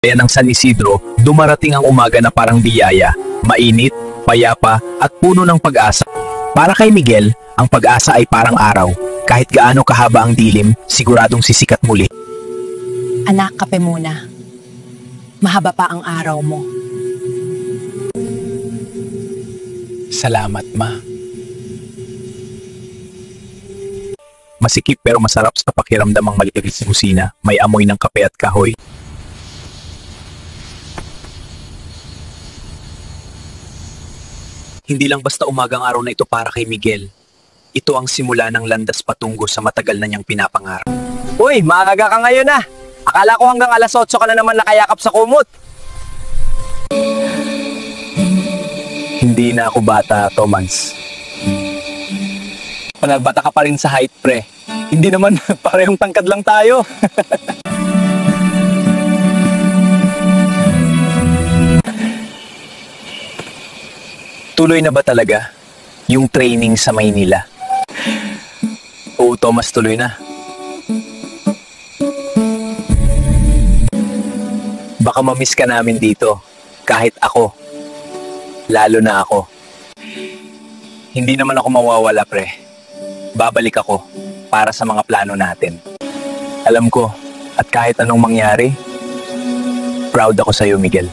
Kaya ng San Isidro, dumarating ang umaga na parang biyaya, mainit, payapa, at puno ng pag-asa. Para kay Miguel, ang pag-asa ay parang araw. Kahit gaano kahaba ang dilim, siguradong sisikat muli. Anak, kape muna. Mahaba pa ang araw mo. Salamat, Ma. Masikip pero masarap sa pakiramdam ang maliit sa kusina. May amoy ng kape at kahoy. Hindi lang basta umagang araw na ito para kay Miguel. Ito ang simula ng landas patungo sa matagal na niyang pinapangarap. Uy, maaga ka ngayon na. Akala ko hanggang alas 8 ka na naman nakayakap sa kumot. Hindi na ako bata, Thomas. Panagbata ka pa rin sa height, pre. Hindi naman parehong tangkad lang tayo. Tuloy na ba talaga yung training sa Maynila? Oo, Thomas, tuloy na. Baka mamiss ka namin dito, kahit ako. Lalo na ako. Hindi naman ako mawawala, pre. Babalik ako para sa mga plano natin. Alam ko, at kahit anong mangyari, proud ako sa'yo, Miguel.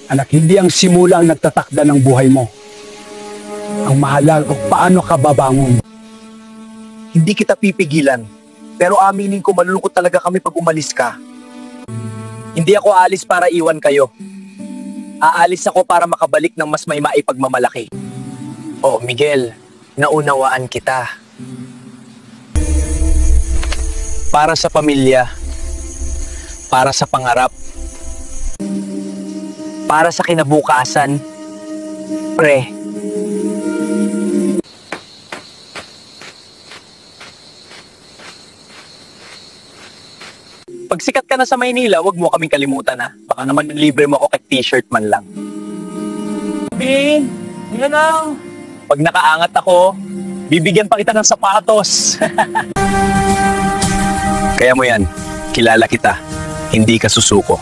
Anak, hindi ang simula ang nagtatakda ng buhay mo. Ang mahalaga kung paano ka babangon. Hindi kita pipigilan. Pero aminin ko, malulungkot talaga kami pag umalis ka. Hindi ako aalis para iwan kayo. Aalis ako para makabalik ng mas may maipagmamalaki. Oh, Miguel, naunawaan kita. Para sa pamilya, para sa pangarap, para sa kinabukasan, pre. Pag sikat ka na sa Maynila, wag mo kaming kalimutan, ha. Baka naman libre mo ako kay t-shirt man lang. Bing! Yan na! Pag nakaangat ako, bibigyan pa kita ng sapatos. Kaya mo yan, kilala kita, hindi ka susuko.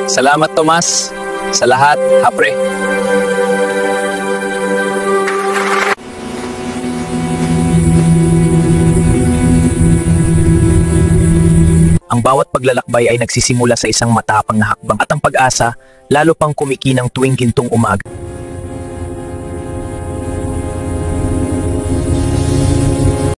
Salamat, Tomas, sa lahat, hapre. Ang bawat paglalakbay ay nagsisimula sa isang matapang na hakbang at ang pag-asa lalo pang kumikinang tuwing gintong umaga.